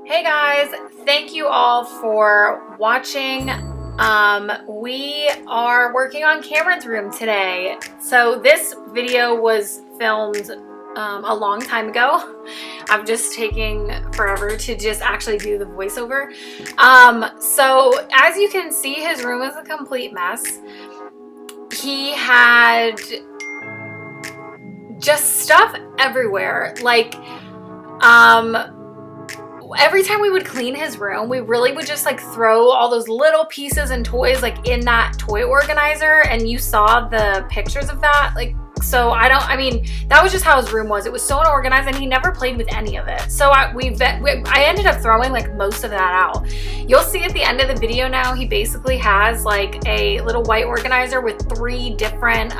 Hey guys, thank you all for watching. We are working on Kameron's room today. So this video was filmed a long time ago. I'm just taking forever to just actually do the voiceover. So as you can see, his room is a complete mess. He had just stuff everywhere. Like, every time we would clean his room, we really would just like throw all those little pieces and toys like in that toy organizer, and you saw the pictures of that. Like, so I mean, that was just how his room was. It was so unorganized, and he never played with any of it. So I ended up throwing like most of that out. You'll see at the end of the video now, he basically has like a little white organizer with 3 different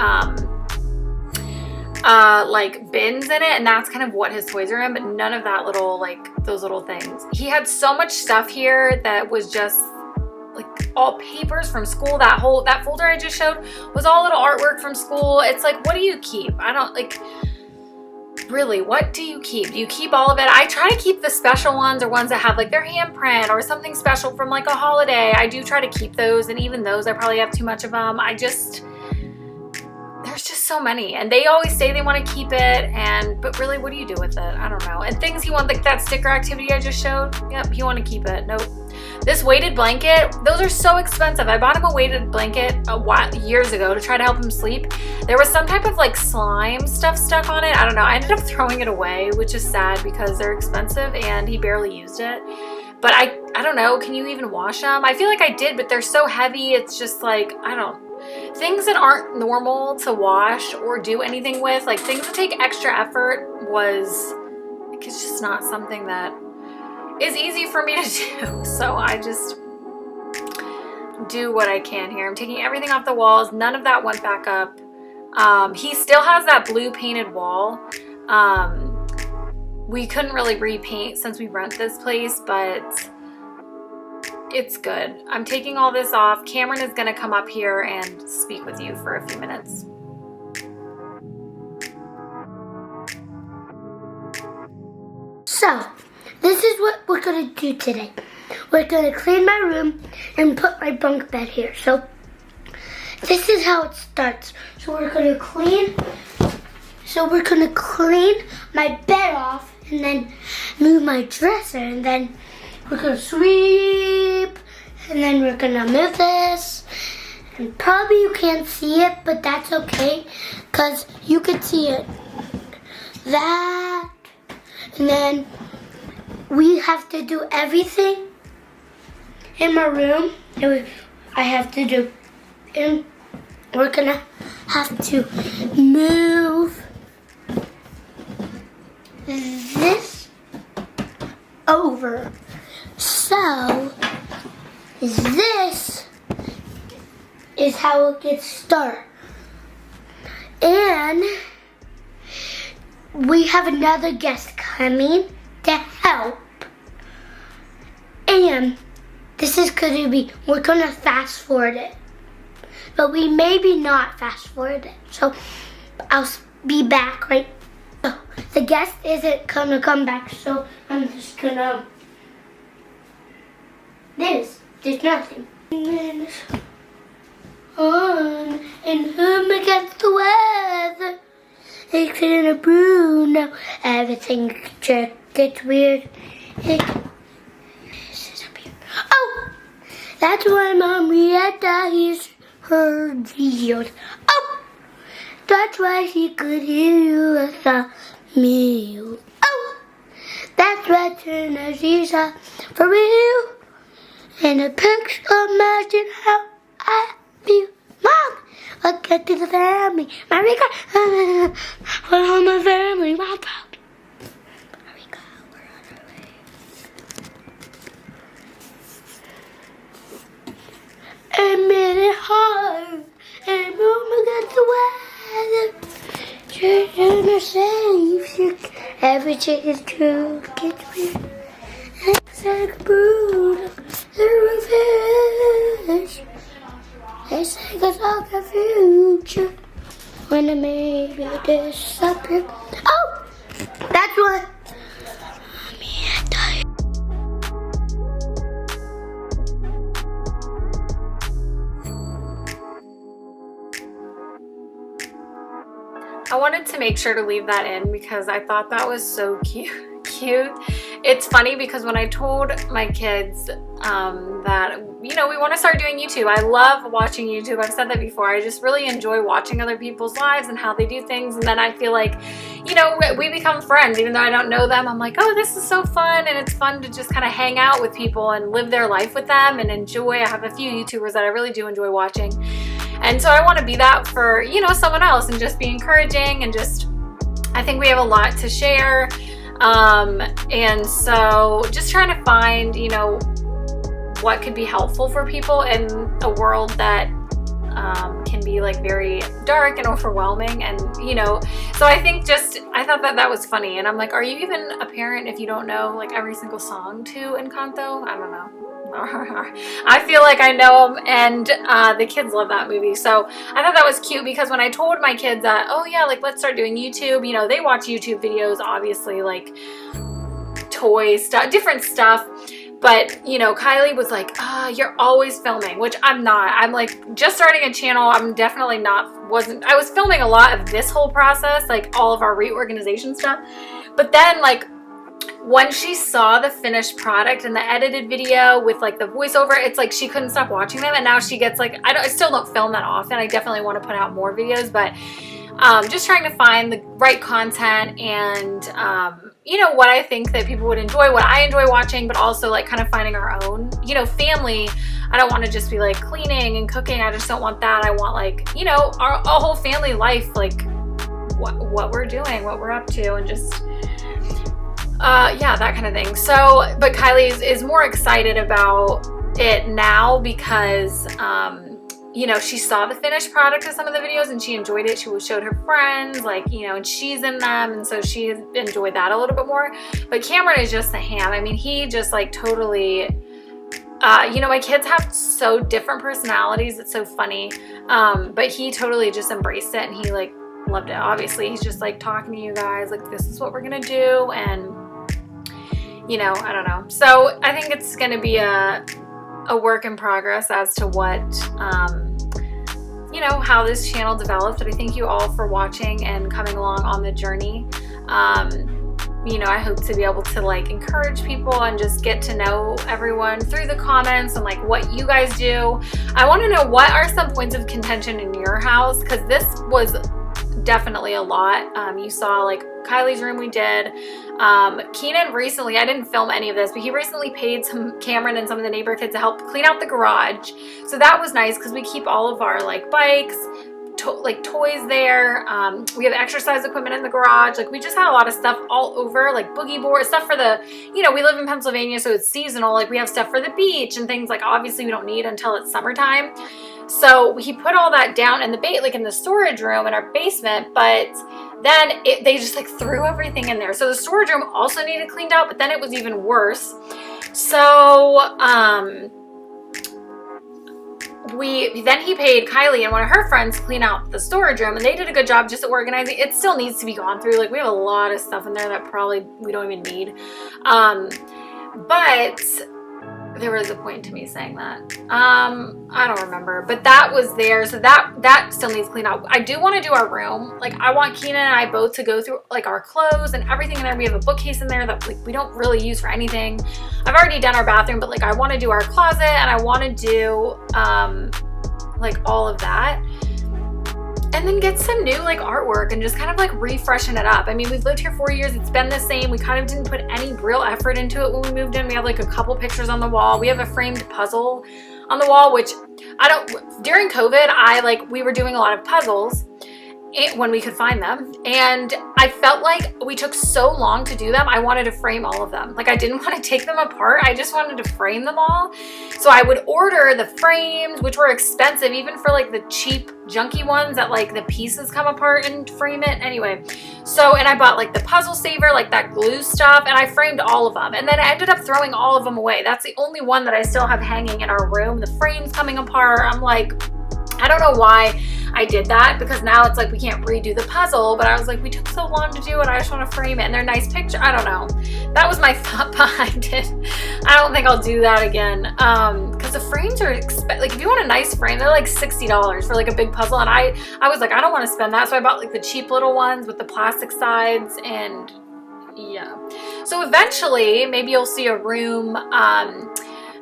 like bins in it, and that's kind of what his toys are in, but none of that little, like those little things. He had so much stuff here that was just like all papers from school. That folder I just showed was all little artwork from school. It's like, what do you keep? I don't, like, really, what do you keep? Do you keep all of it? I try to keep the special ones, or ones that have like their handprint or something special from like a holiday. I do try to keep those, and even those I probably have too much of them. There's just so many, and they always say they want to keep it, but really, what do you do with it? I don't know. And things he wants, like that sticker activity I just showed, yep, he want to keep it. Nope. This weighted blanket, those are so expensive. I bought him a weighted blanket years ago to try to help him sleep. There was some type of like slime stuff stuck on it. I don't know. I ended up throwing it away, which is sad because they're expensive and he barely used it. But I don't know. Can you even wash them? I feel like I did, but they're so heavy. It's just like, things that aren't normal to wash or do anything with, like things that take extra effort, was like, it's just not something that is easy for me to do. So I just do what I can here. I'm taking everything off the walls. None of that went back up. He still has that blue painted wall. We couldn't really repaint since we rent this place, but it's good. I'm taking all this off. Kameron is going to come up here and speak with you for a few minutes. So, this is what we're going to do today. We're going to clean my room and put my bunk bed here. So, this is how it starts. So, we're going to clean my bed off, and then move my dresser, and then we're going to sweep, and then we're going to move this. And probably you can't see it, but that's okay, because you could see it. That. And then we have to do everything in my room. I have to do, and we're going to have to move this over. So, this is how it gets started. And we have another guest coming to help. And this is going to be, we're going to fast forward it. But we maybe not fast forward it. So, I'll be back, right? So, the guest isn't going to come back, so I'm just going to... There's nothing. On and home against the weather. It's in a brew now. Everything just gets weird. Oh! That's why Marietta hears her videos. Oh! That's why she could hear you with a meal. Oh! That's why she's for real. And a picture, imagine how I feel. Mom, look at the family. Marika, we're on my family. Mom, Marika, we're on our way. A minute hard, and room against the weather. Children are safe, everything is true. Get me. Like a brood, the revenge. They say it's all the future when I maybe disappear. Oh, that's what. I wanted to make sure to leave that in because I thought that was so cute. It's funny because when I told my kids that, you know, we want to start doing YouTube. I love watching YouTube. I've said that before. I just really enjoy watching other people's lives and how they do things. And then I feel like, you know, we become friends. Even though I don't know them, I'm like, oh, this is so fun. And it's fun to just kind of hang out with people and live their life with them and enjoy. I have a few YouTubers that I really do enjoy watching. And so I want to be that for, you know, someone else and just be encouraging and just, I think we have a lot to share. And so just trying to find, you know, what could be helpful for people in a world that can be like very dark and overwhelming. And, you know, so I think I thought that was funny. And I'm like, are you even a parent if you don't know like every single song to Encanto? I don't know. I feel like I know them, and the kids love that movie. So I thought that was cute because when I told my kids that, oh yeah, like let's start doing YouTube, you know, they watch YouTube videos, obviously, like toy stuff, different stuff. But, you know, Kylie was like, you're always filming, which I'm not. I'm like just starting a channel. I'm definitely not, I was filming a lot of this whole process, like all of our reorganization stuff. But then like, when she saw the finished product and the edited video with like the voiceover, it's like she couldn't stop watching them. And now she gets like, I still don't film that often. I definitely want to put out more videos, but just trying to find the right content and, you know, what I think that people would enjoy, what I enjoy watching, but also like kind of finding our own, you know, family. I don't want to just be like cleaning and cooking. I just don't want that. I want like, you know, our whole family life, like what we're doing, what we're up to, and just, yeah, that kind of thing. So, but Kylie is more excited about it now because, you know, she saw the finished product of some of the videos and she enjoyed it. She showed her friends, like, you know, and she's in them. And so she enjoyed that a little bit more. But Kameron is just the ham. I mean, he just like totally, you know, my kids have so different personalities. It's so funny. But he totally just embraced it and he like loved it. Obviously, he's just like talking to you guys, like, this is what we're going to do. And you know, I don't know. So I think it's going to be a work in progress as to what, you know, how this channel develops. But I thank you all for watching and coming along on the journey. You know, I hope to be able to like encourage people and just get to know everyone through the comments and like what you guys do. I want to know what are some points of contention in your house, because this was definitely a lot. You saw like Kylie's room we did. Keenan recently, I didn't film any of this, but he recently paid Kameron and some of the neighbor kids to help clean out the garage. So that was nice because we keep all of our like bikes, like toys there. We have exercise equipment in the garage. Like we just had a lot of stuff all over, like boogie boards, stuff for the, you know, we live in Pennsylvania, so it's seasonal. Like we have stuff for the beach and things like obviously we don't need until it's summertime. So he put all that down in the like in the storage room in our basement, but then they just like threw everything in there. So the storage room also needed cleaned out, but then it was even worse. So then he paid Kylie and one of her friends to clean out the storage room, and they did a good job just at organizing. It still needs to be gone through. Like we have a lot of stuff in there that probably we don't even need. But there was a point to me saying that. I don't remember, but that was there. So that still needs cleaned out. I do want to do our room. Like I want Keenan and I both to go through like our clothes and everything in there. We have a bookcase in there that like we don't really use for anything. I've already done our bathroom, but like I want to do our closet and I want to do like all of that. And then get some new like artwork and just kind of like refreshing it up. I mean, we've lived here 4 years. It's been the same. We kind of didn't put any real effort into it when we moved in. We have like a couple pictures on the wall. We have a framed puzzle on the wall, which during COVID, we were doing a lot of puzzles when we could find them. And I felt like we took so long to do them. I wanted to frame all of them. Like I didn't want to take them apart. I just wanted to frame them all. So I would order the frames, which were expensive, even for like the cheap junky ones that like the pieces come apart and frame it. Anyway, so, and I bought like the puzzle saver, like that glue stuff, and I framed all of them. And then I ended up throwing all of them away. That's the only one that I still have hanging in our room. The frame's coming apart. I'm like, I don't know why I did that, because now it's like we can't redo the puzzle, but I was like, we took so long to do it, I just want to frame it, and they're nice picture. I don't know. That was my thought behind it. I don't think I'll do that again, because the frames are like, if you want a nice frame, they're like $60 for like a big puzzle, and I was like, I don't want to spend that, so I bought like the cheap little ones with the plastic sides, and yeah. So eventually, maybe you'll see a room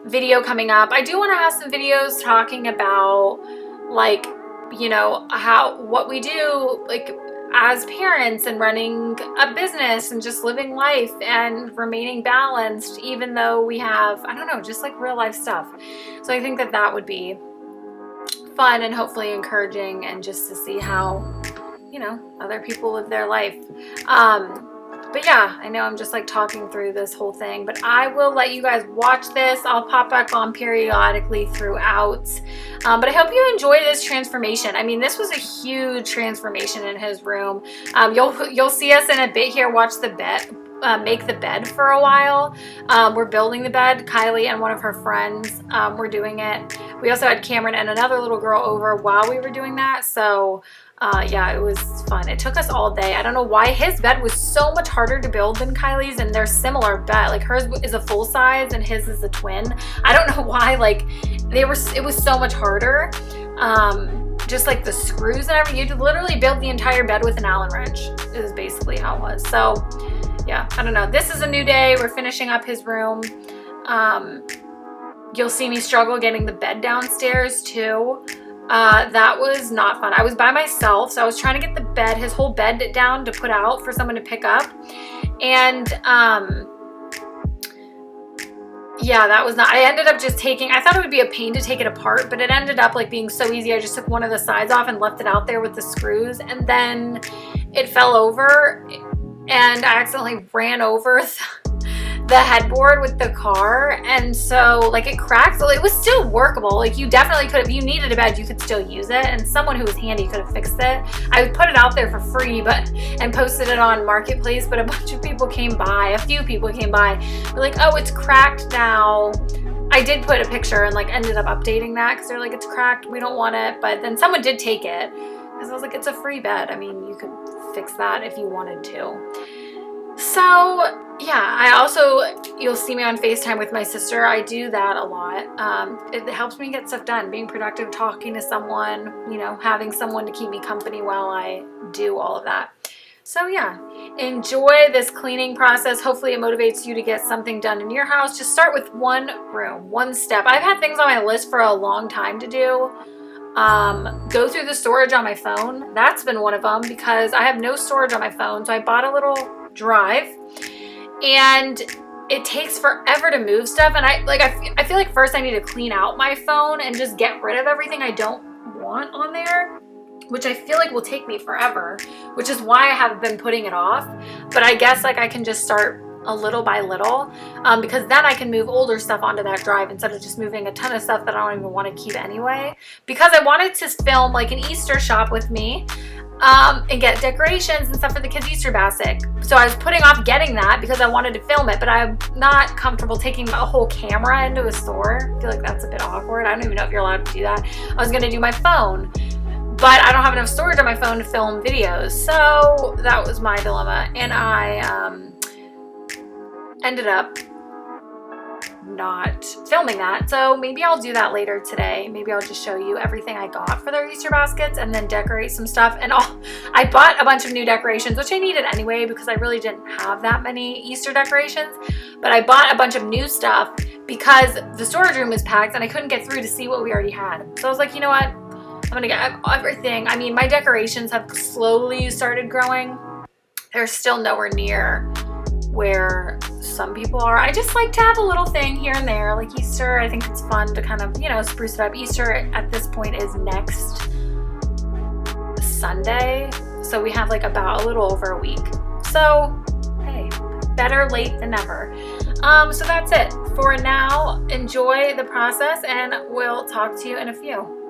video coming up. I do want to have some videos talking about, like, you know, what we do, like, as parents and running a business and just living life and remaining balanced, even though we have, I don't know, just like real life stuff. So I think that that would be fun and hopefully encouraging, and just to see how, you know, other people live their life. But yeah, I know I'm just like talking through this whole thing, but I will let you guys watch this. I'll pop back on periodically throughout. But I hope you enjoy this transformation. I mean, this was a huge transformation in his room. You'll see us in a bit here watch the bed, make the bed for a while. We're building the bed. Kylie and one of her friends were doing it. We also had Kameron and another little girl over while we were doing that. So yeah, it was fun. It took us all day. I don't know why his bed was so much harder to build than Kylie's, and they're similar bed. Like, hers is a full size and his is a twin. I don't know why, like, it was so much harder. Just like the screws and everything. You had to literally build the entire bed with an Allen wrench, is basically how it was. So yeah, I don't know. This is a new day. We're finishing up his room. You'll see me struggle getting the bed downstairs too. That was not fun. I was by myself, so I was trying to get the bed, his whole bed down to put out for someone to pick up. And yeah, that was not, I ended up just taking, I thought it would be a pain to take it apart, but it ended up like being so easy. I just took one of the sides off and left it out there with the screws, and then it fell over, and I accidentally ran over the headboard with the car, and so like it cracked. So it was still workable. Like, you definitely could have, you needed a bed, you could still use it, and someone who was handy could have fixed it. I put it out there for free, and posted it on Marketplace, but a bunch of people came by, a few people came by, were like, oh, it's cracked now. I did put a picture and like ended up updating that, because they're like, it's cracked, we don't want it. But then someone did take it, because I was like, it's a free bed. I mean, you could fix that if you wanted to. So yeah, I also, you'll see me on FaceTime with my sister. I do that a lot. It helps me get stuff done, being productive, talking to someone, you know, having someone to keep me company while I do all of that. So yeah, enjoy this cleaning process. Hopefully it motivates you to get something done in your house. Just start with one room, one step. I've had things on my list for a long time to do. Go through the storage on my phone. That's been one of them, because I have no storage on my phone. So I bought a little drive, and it takes forever to move stuff. And I feel like first I need to clean out my phone and just get rid of everything I don't want on there, which I feel like will take me forever, which is why I have been putting it off. But I guess like I can just start a little by little, because then I can move older stuff onto that drive instead of just moving a ton of stuff that I don't even want to keep anyway, because I wanted to film like an Easter shop with me, and get decorations and stuff for the kids' Easter basket. So I was putting off getting that because I wanted to film it, but I'm not comfortable taking a whole camera into a store. I feel like that's a bit awkward. I don't even know if you're allowed to do that. I was gonna do my phone, but I don't have enough storage on my phone to film videos. So that was my dilemma, and I ended up not filming that. So maybe I'll do that later today. Maybe I'll just show you everything I got for their Easter baskets, and then decorate some stuff. And I bought a bunch of new decorations, which I needed anyway, because I really didn't have that many Easter decorations. But I bought a bunch of new stuff because the storage room was packed and I couldn't get through to see what we already had. So I was like, you know what? I'm gonna get everything. I mean, my decorations have slowly started growing. They're still nowhere near where some people are. I just like to have a little thing here and there, like Easter. I think it's fun to kind of, you know, spruce it up. Easter at this point is next Sunday, so we have like about a little over a week. So hey, better late than never. So that's it for now. Enjoy the process, and we'll talk to you in a few.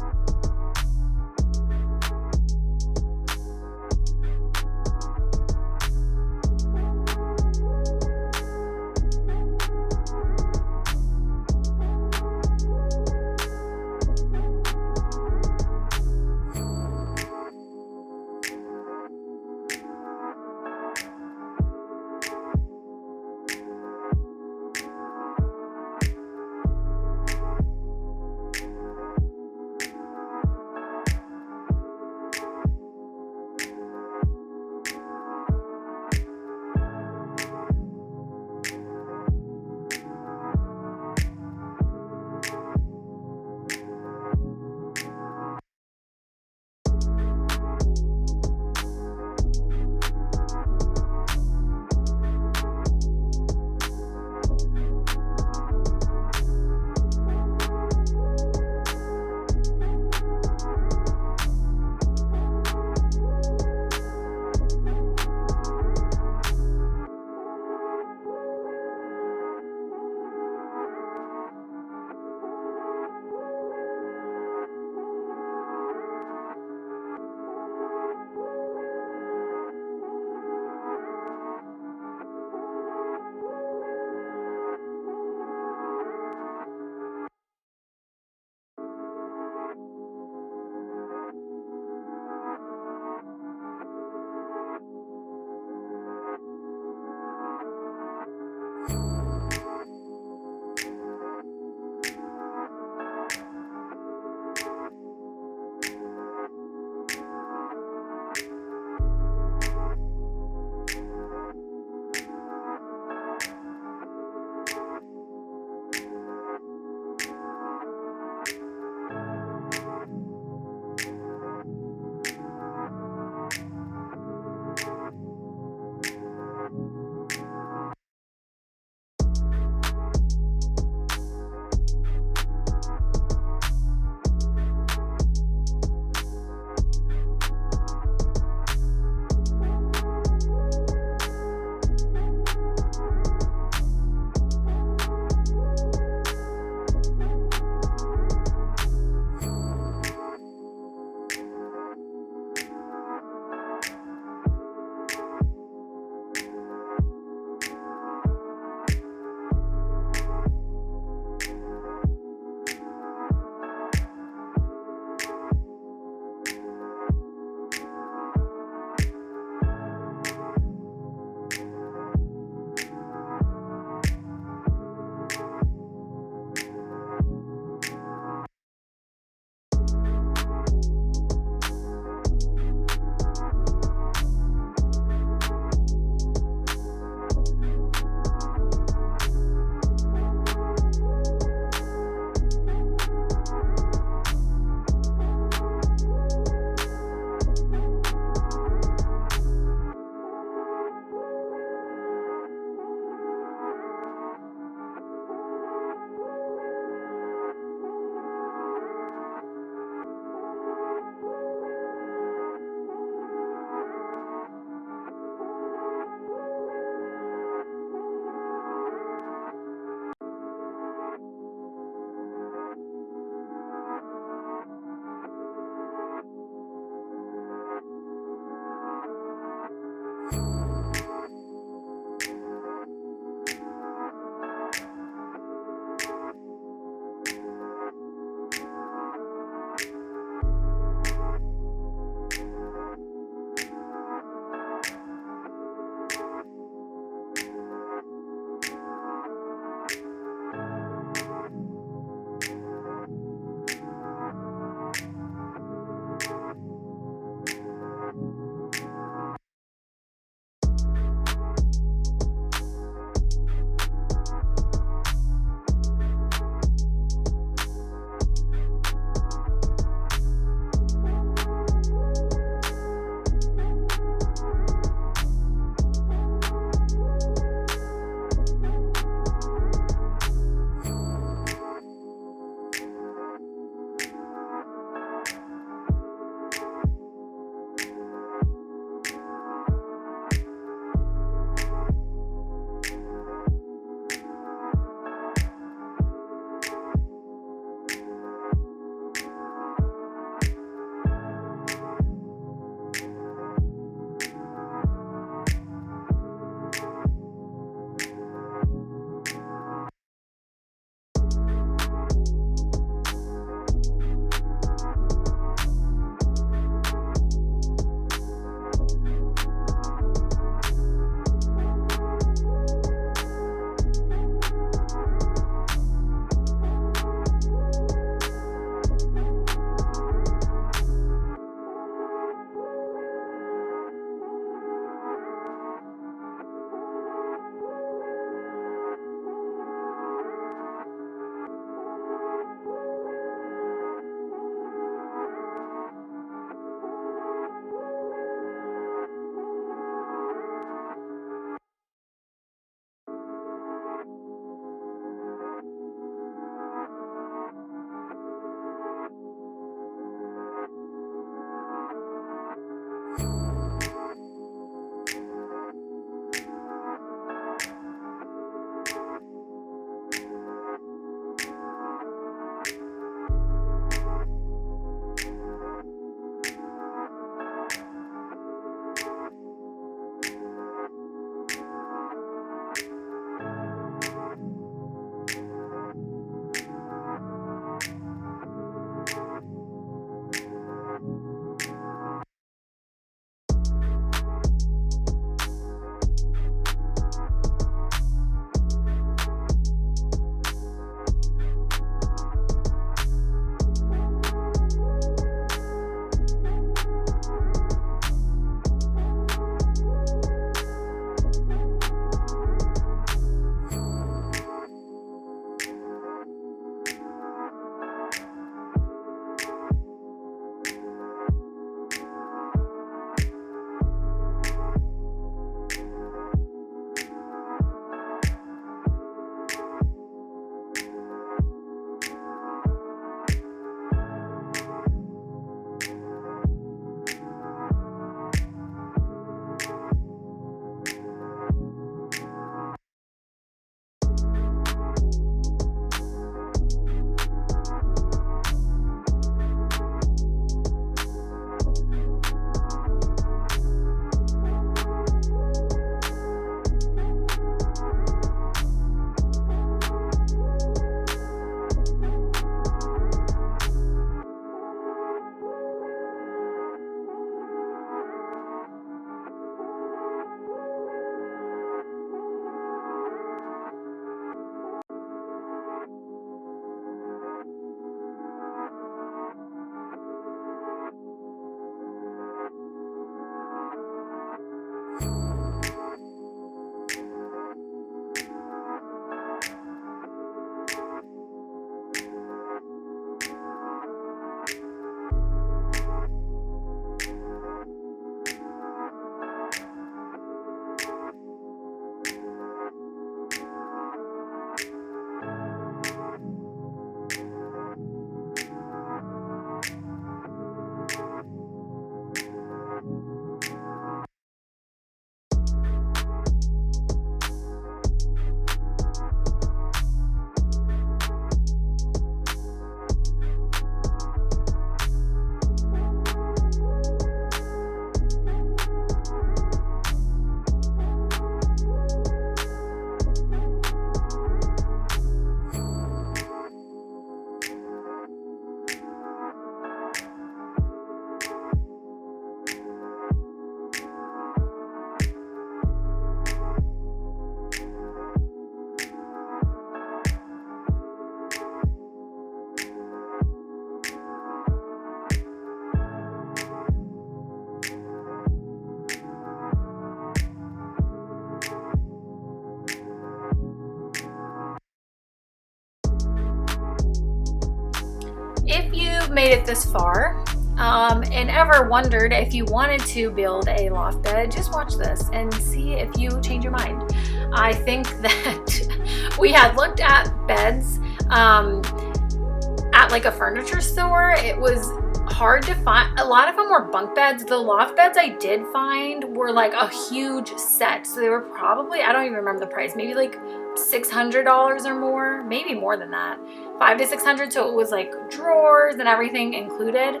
made it this far, and ever wondered if you wanted to build a loft bed, just watch this and see if you change your mind. I think that we had looked at beds at like a furniture store. It was hard to find. A lot of them were bunk beds. The loft beds I did find were like a huge set, so they were probably, I don't even remember the price, maybe like $600 or more, maybe more than that, $500 to $600. So it was like drawers and everything included,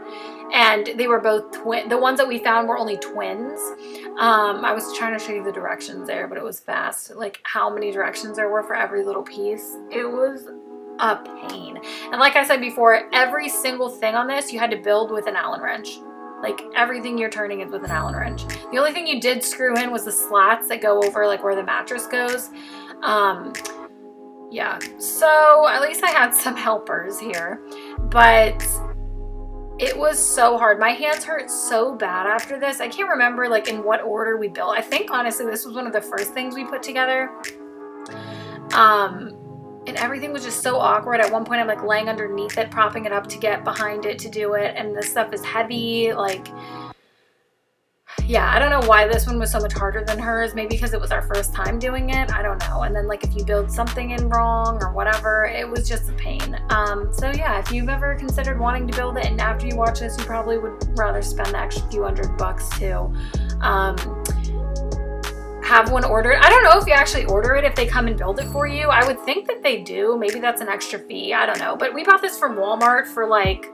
and they were both twin. The ones that we found were only twins. I was trying to show you the directions there, but it was fast, like how many directions there were for every little piece. It was a pain. And like I said before, every single thing on this you had to build with an Allen wrench. Like everything you're turning is with an Allen wrench. The only thing you did screw in was the slats that go over like where the mattress goes. Yeah, so at least I had some helpers here, but it was so hard. My hands hurt so bad after this. I can't remember like in what order we built. I think honestly this was one of the first things we put together. And everything was just so awkward. At one point I'm like laying underneath it, propping it up to get behind it to do it, and this stuff is heavy. Like, yeah, I don't know why this one was so much harder than hers. Maybe because it was our first time doing it, I don't know. And then like if you build something in wrong or whatever, it was just a pain. So yeah, if you've ever considered wanting to build it and after you watch this you probably would rather spend the extra few $100 too, have one ordered. I don't know if you actually order it, if they come and build it for you. I would think that they do. Maybe that's an extra fee, I don't know. But we bought this from Walmart for like,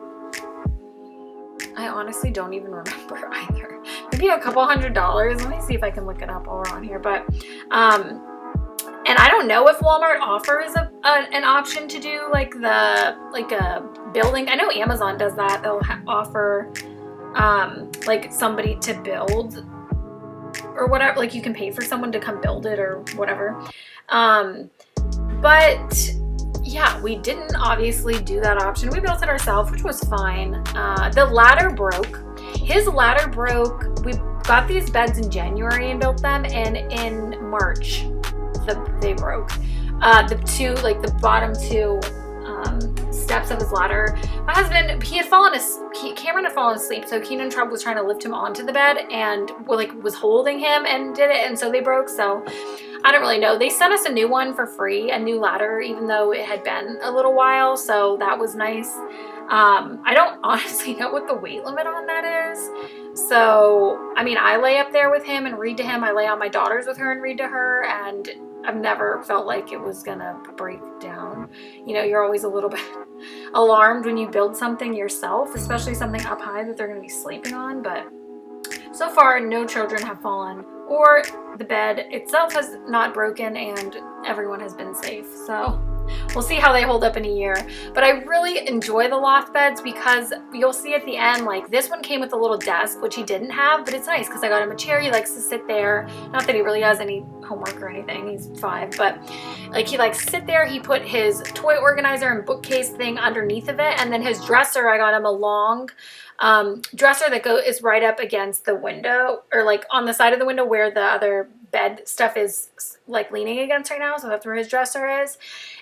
I honestly don't even remember either. Maybe a couple $100. Let me see if I can look it up while we're on here. But, and I don't know if Walmart offers an option to do like a building. I know Amazon does that. They'll offer like somebody to build or whatever. Like you can pay for someone to come build it or whatever. But yeah, we didn't obviously do that option. We built it ourselves, which was fine. The ladder broke. His ladder broke. We got these beds in January and built them, and in March they broke. The bottom two steps of his ladder. My husband, Cameron had fallen asleep, so Keenan Trump was trying to lift him onto the bed and was holding him and did it, and so they broke. So I don't really know. They sent us a new one for free, a new ladder, even though it had been a little while, so that was nice. I don't honestly know what the weight limit on that is. So, I mean, I lay up there with him and read to him. I lay on my daughter's with her and read to her, and I've never felt like it was gonna break down. You know, you're always a little bit alarmed when you build something yourself, especially something up high that they're gonna be sleeping on, but so far no children have fallen, or the bed itself has not broken, and everyone has been safe. So we'll see how they hold up in a year. But I really enjoy the loft beds because you'll see at the end, like this one came with a little desk, which he didn't have, but it's nice because I got him a chair. He likes to sit there. Not that he really has any homework or anything. He's 5, but like he likes to sit there. He put his toy organizer and bookcase thing underneath of it, and then his dresser, I got him a long dresser that is right up against the window, or like on the side of the window where the other bed stuff is like leaning against right now. So that's where his dresser is,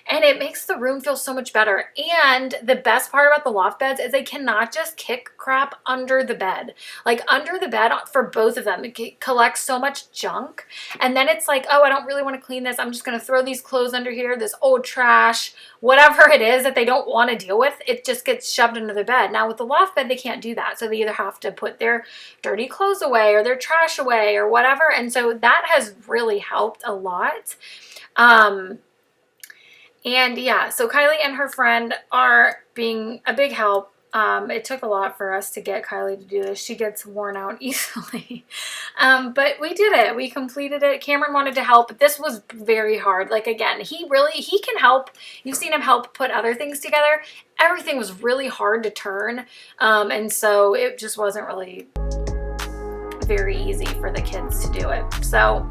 and it makes the room feel so much better. And the best part about the loft beds is they cannot just kick crap under the bed. Like under the bed for both of them, it collects so much junk, and then it's like, oh, I don't really want to clean this. I'm just going to throw these clothes under here, this old trash, whatever it is that they don't want to deal with, it just gets shoved under the bed. Now with the loft bed, they can't do that. So they either have to put their dirty clothes away or their trash away or whatever. And so that has really helped a lot. And yeah, so Kylie and her friend are being a big help. It took a lot for us to get Kylie to do this. She gets worn out easily. But we did it. We completed it. Cameron wanted to help, but this was very hard. Like, again, he can help. You've seen him help put other things together. Everything was really hard to turn. And so it just wasn't really very easy for the kids to do it. So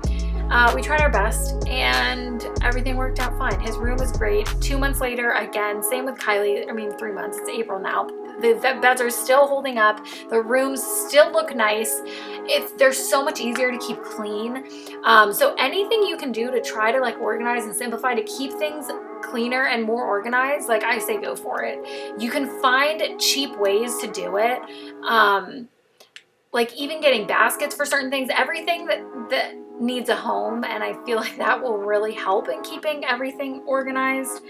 we tried our best and everything worked out fine. His room was great. 2 months later, again, same with Kylie. I mean, 3 months. It's April now. The beds are still holding up. The rooms still look nice. they're so much easier to keep clean. So anything you can do to try to like organize and simplify to keep things cleaner and more organized, like I say, go for it. You can find cheap ways to do it. Like even getting baskets for certain things, everything that needs a home, and I feel like that will really help in keeping everything organized.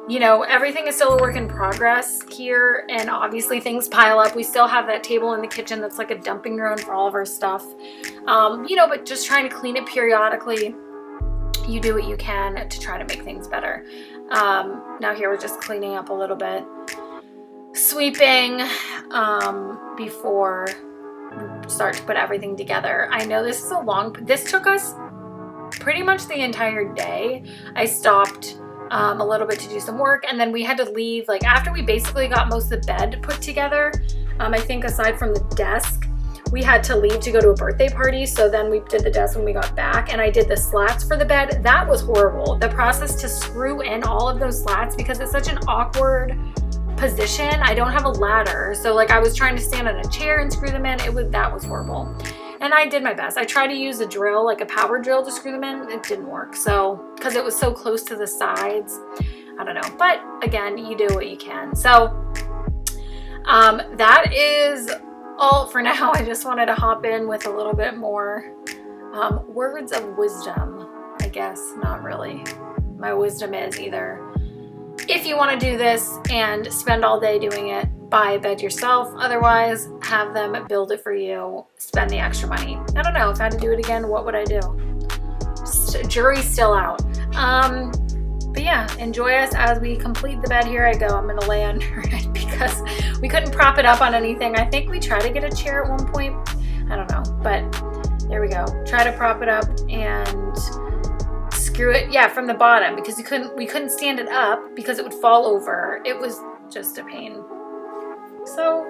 You know, everything is still a work in progress here, and obviously things pile up. We still have that table in the kitchen that's like a dumping ground for all of our stuff. You know, but just trying to clean it periodically. You do what you can to try to make things better. Now here we're just cleaning up a little bit. Sweeping before we start to put everything together. I know this took us pretty much the entire day. I stopped a little bit to do some work, and then we had to leave like after we basically got most of the bed put together. I think aside from the desk, we had to leave to go to a birthday party, so then we did the desk when we got back, and I did the slats for the bed. That was horrible. The process to screw in all of those slats, because it's such an awkward position. I don't have a ladder, so like I was trying to stand on a chair and screw them in. That was horrible, and I did my best. I tried to use a drill, like a power drill, to screw them in. It didn't work, so because it was so close to the sides. I don't know, but again, you do what you can. So that is all for now. I just wanted to hop in with a little bit more words of wisdom. I guess not really. My wisdom is either, if you want to do this and spend all day doing it, buy a bed yourself. Otherwise, have them build it for you. Spend the extra money. I don't know. If I had to do it again, what would I do? Jury's still out. But yeah, enjoy us as we complete the bed. Here I go. I'm going to lay under it because we couldn't prop it up on anything. I think we tried to get a chair at one point. I don't know. But there we go. Try to prop it up and screw it, yeah, from the bottom, because we couldn't stand it up because it would fall over. It was just a pain. So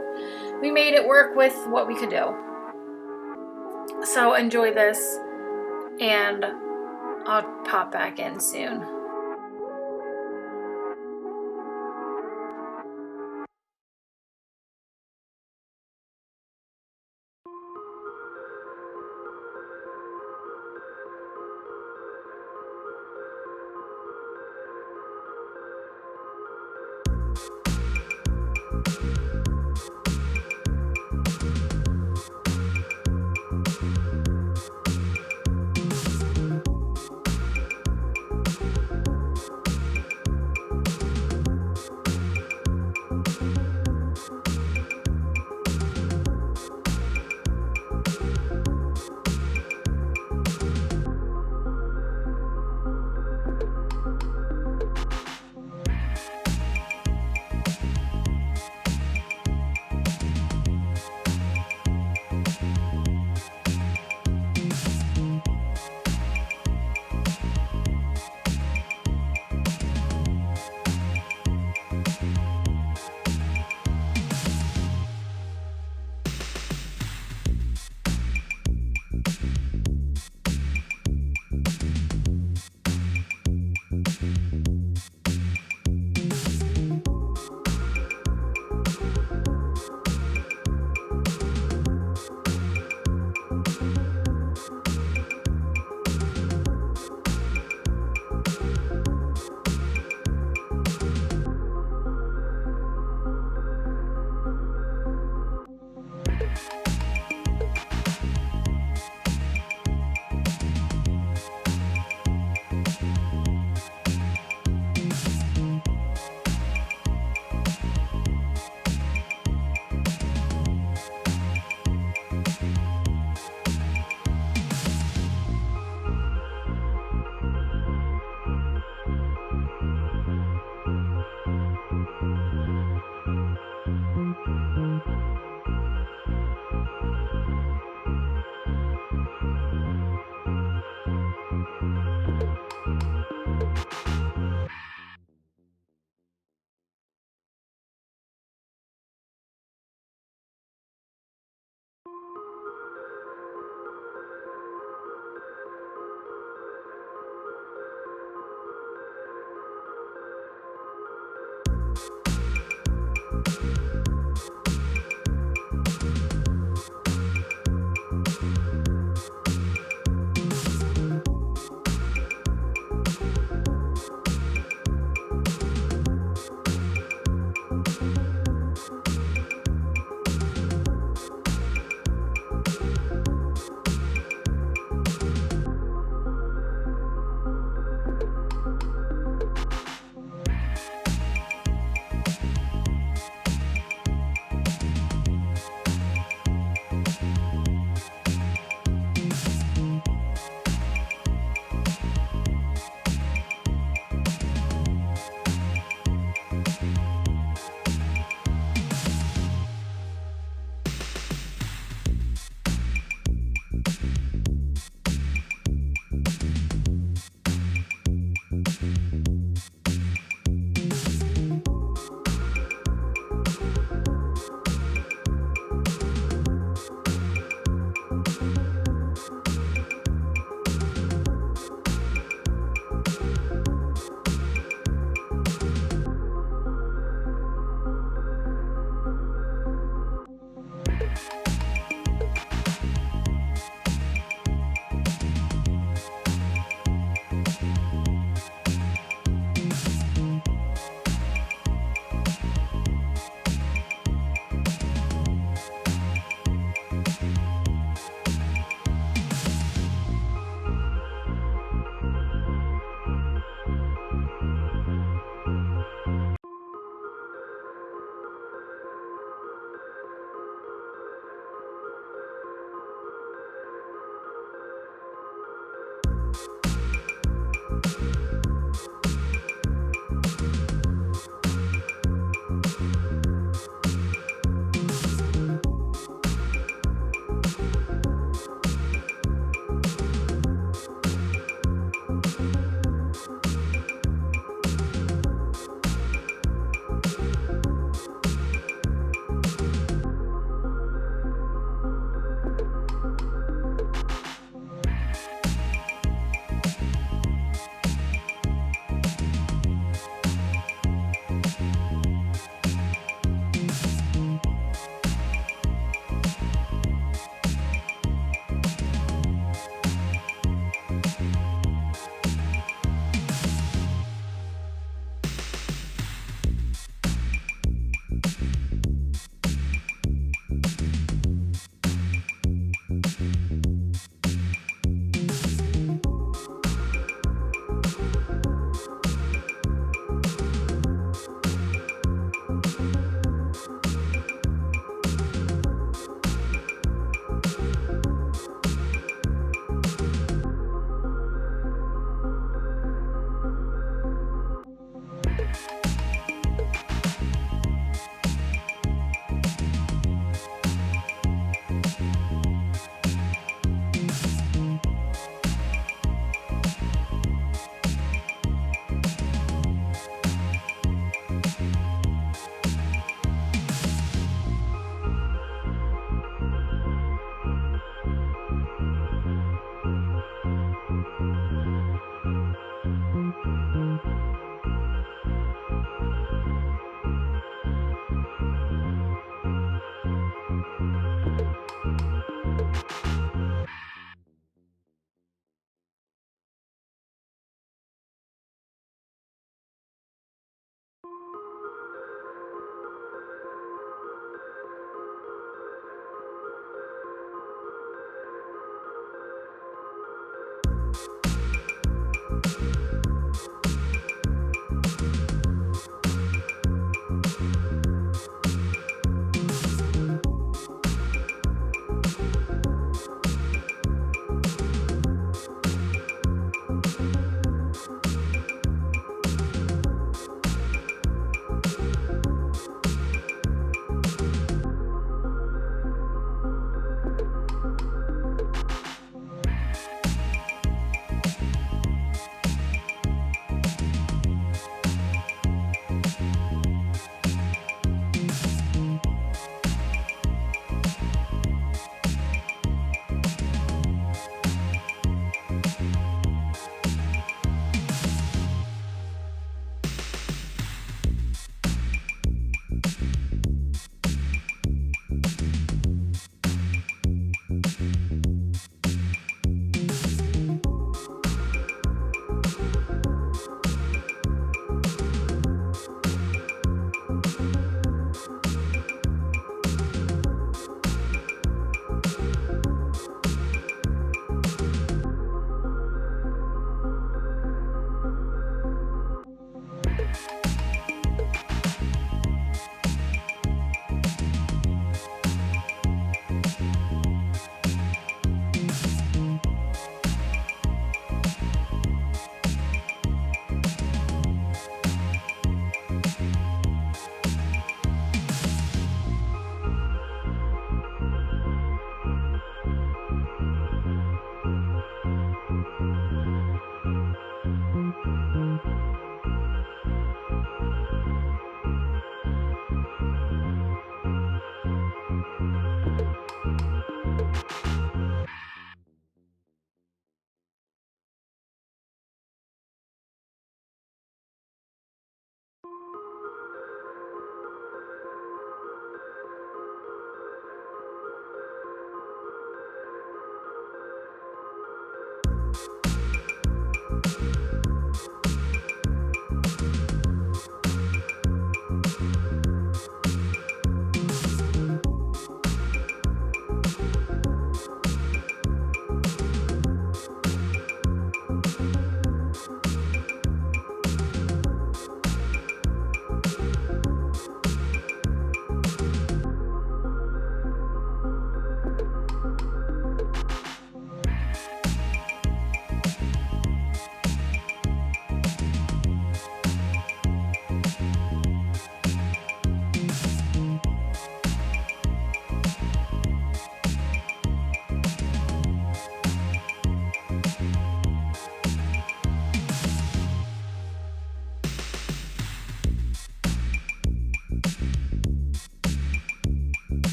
we made it work with what we could do. So enjoy this, and I'll pop back in soon.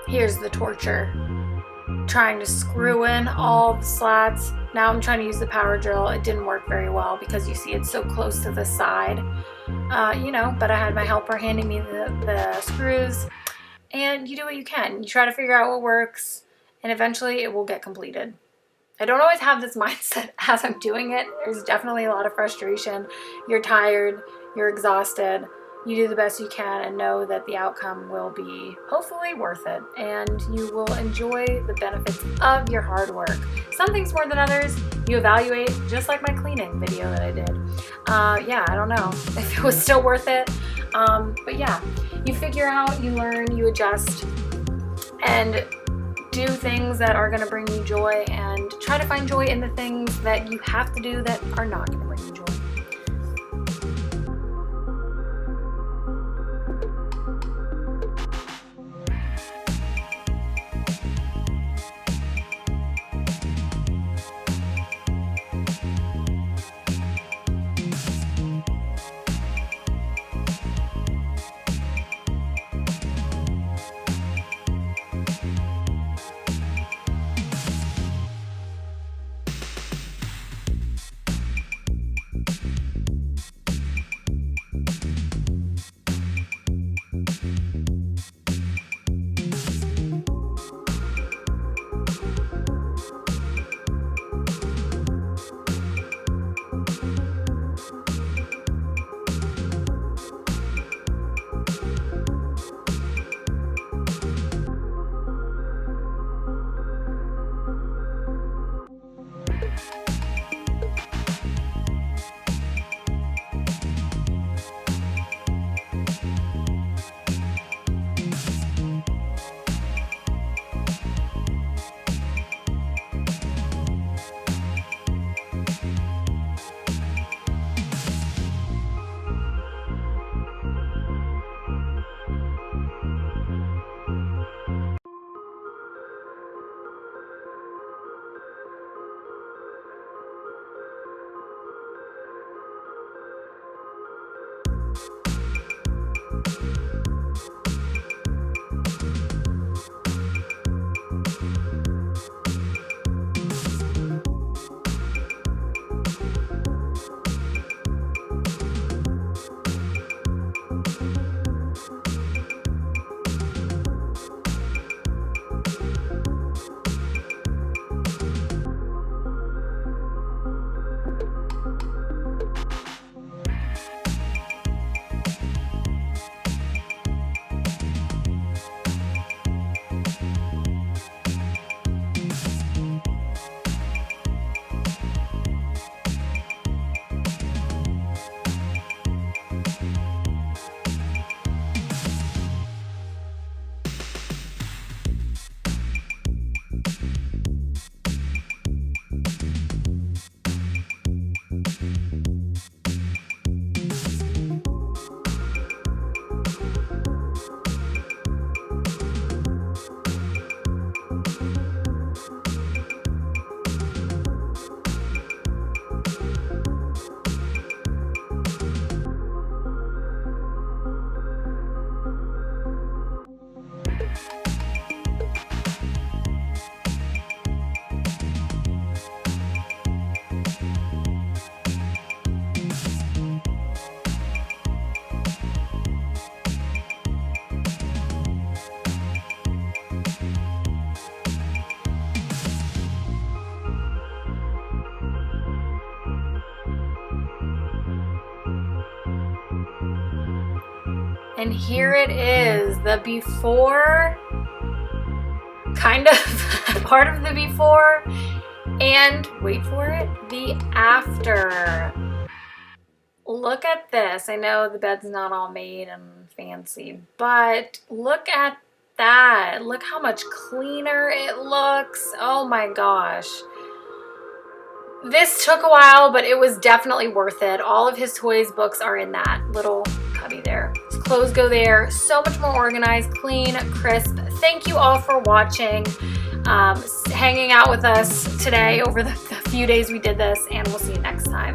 Here's the torture. Trying to screw in all the slats. Now I'm trying to use the power drill. It didn't work very well because you see it's so close to the side. But I had my helper handing me the screws. And you do what you can. You try to figure out what works, and eventually it will get completed. I don't always have this mindset as I'm doing it. There's definitely a lot of frustration. You're tired, you're exhausted. You do the best you can and know that the outcome will be hopefully worth it, and you will enjoy the benefits of your hard work. Some things more than others, you evaluate, just like my cleaning video that I did. I don't know if it was still worth it. But yeah, you figure out, you learn, you adjust, and do things that are going to bring you joy, and try to find joy in the things that you have to do that are not going to bring you joy. And here it is, the before, kind of part of the before, and wait for it, the after. Look at this. I know the bed's not all made and fancy, but look at that. Look how much cleaner it looks. Oh my gosh. This took a while, but it was definitely worth it. All of his toys, books are in that little cubby there. His clothes go there. So much more organized, clean, crisp. Thank you all for watching, hanging out with us today over the few days we did this, and we'll see you next time.